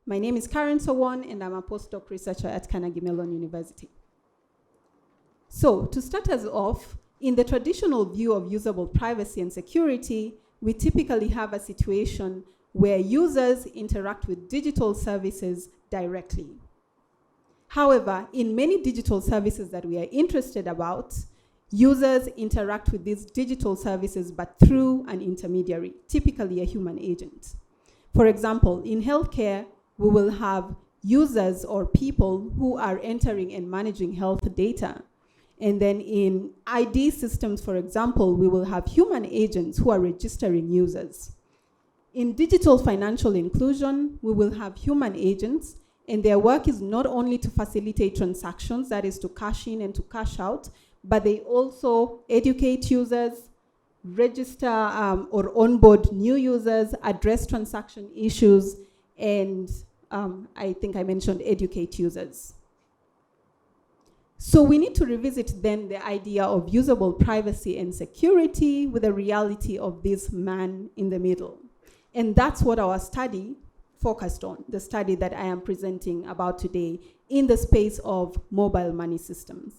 My name is Karen Sowon, and I'm a postdoc researcher at Carnegie Mellon University. So, to start us off, in the traditional view of usable privacy and security, we typically have a situation where users interact with digital services directly. However, in many digital services that we are interested about, users interact with these digital services but through an intermediary, typically a human agent. For example, in healthcare, we will have users or people who are entering and managing health data. And then in ID systems, for example, we will have human agents who are registering users. In digital financial inclusion, we will have human agents, and their work is not only to facilitate transactions, that is to cash in and to cash out, but they also educate users, register or onboard new users, address transaction issues, and I think I mentioned educate users. So we need to revisit then the idea of usable privacy and security with the reality of this man in the middle. And that's what our study focused on, the study that I am presenting about today in the space of mobile money systems.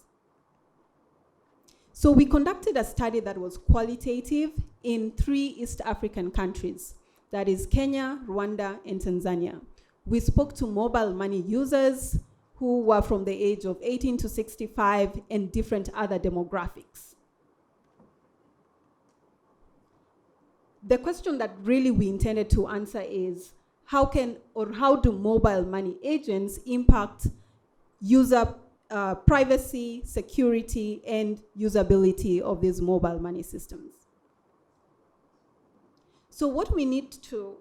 So we conducted a study that was qualitative in 3 East African countries, that is Kenya, Rwanda, and Tanzania. We spoke to mobile money users who were from the age of 18 to 65 and different other demographics. The question that really we intended to answer is, how do mobile money agents impact user privacy, security, and usability of these mobile money systems? So what we need to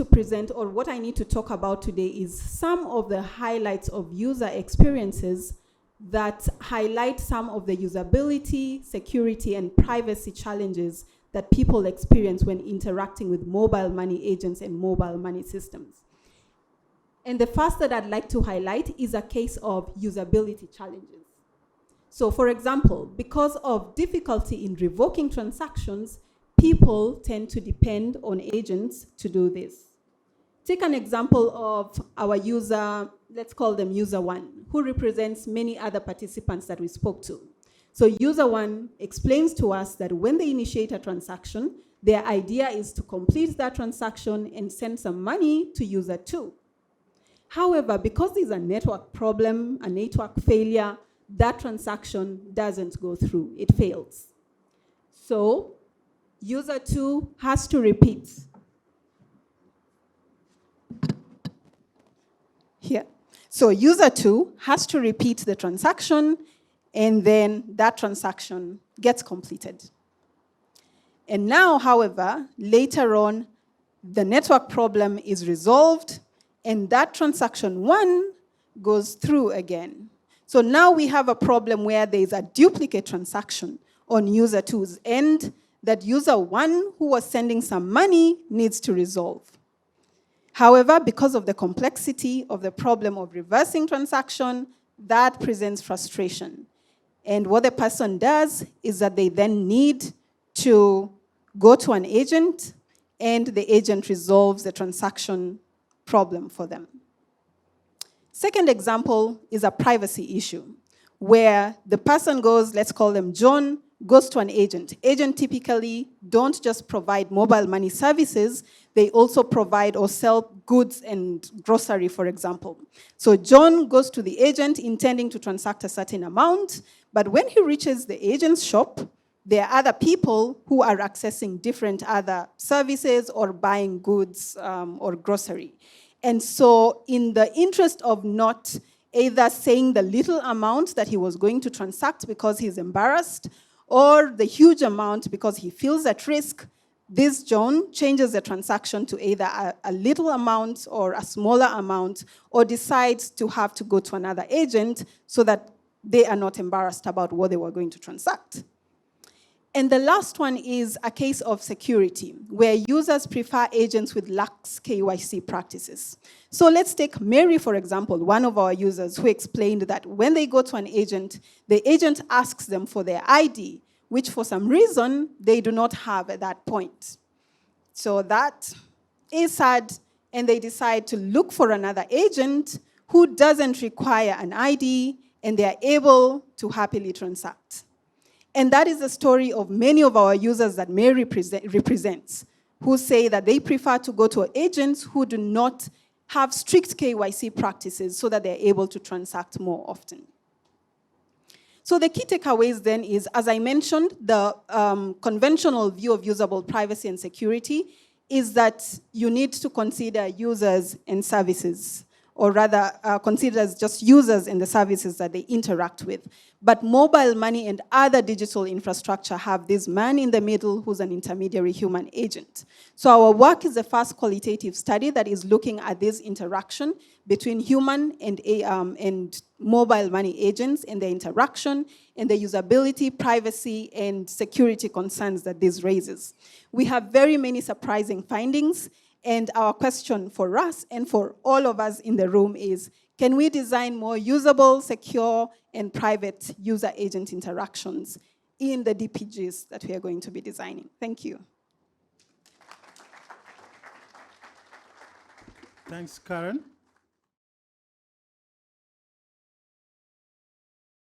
present, or what I need to talk about today, is some of the highlights of user experiences that highlight some of the usability, security, and privacy challenges that people experience when interacting with mobile money agents and mobile money systems. And the first that I'd like to highlight is a case of usability challenges. So for example, because of difficulty in revoking transactions, people tend to depend on agents to do this. Take an example of our user, let's call them user 1, who represents many other participants that we spoke to. So user 1 explains to us that when they initiate a transaction, their idea is to complete that transaction and send some money to user 2. However, because there's a network problem, a network failure, that transaction doesn't go through, it fails. So user 2 has to repeat. Here. So user 2 has to repeat the transaction, and then that transaction gets completed. And now, however, later on, the network problem is resolved, and that transaction 1 goes through again. So now we have a problem where there is a duplicate transaction on user 2's end that user 1 who was sending some money needs to resolve. However, because of the complexity of the problem of reversing transaction, that presents frustration. And what the person does is that they then need to go to an agent, and the agent resolves the transaction problem for them. Second example is a privacy issue, where the person goes, let's call them John, goes to an agent. Agents typically don't just provide mobile money services, they also provide or sell goods and grocery, for example. So John goes to the agent intending to transact a certain amount, but when he reaches the agent's shop, there are other people who are accessing different other services or buying goods or grocery. And so in the interest of not either saying the little amount that he was going to transact because he's embarrassed, or the huge amount because he feels at risk, this John changes the transaction to either a little amount or a smaller amount, or decides to have to go to another agent so that they are not embarrassed about what they were going to transact. And the last one is a case of security, where users prefer agents with lax KYC practices. So let's take Mary, for example, one of our users, who explained that when they go to an agent, the agent asks them for their ID, which for some reason they do not have at that point. So that is sad and they decide to look for another agent who doesn't require an ID, and they are able to happily transact. And that is the story of many of our users that May represents, who say that they prefer to go to agents who do not have strict KYC practices so that they're able to transact more often. So the key takeaways then is, as I mentioned, the conventional view of usable privacy and security is that you need to consider users and services, or rather consider as just users and the services that they interact with. But mobile money and other digital infrastructure have this man in the middle who's an intermediary human agent. So our work is the first qualitative study that is looking at this interaction between human and mobile money agents and their interaction and the usability, privacy, and security concerns that this raises. We have very many surprising findings, and our question for us and for all of us in the room is, can we design more usable, secure, and private user-agent interactions in the DPGs that we are going to be designing? Thank you. Thanks, Karen.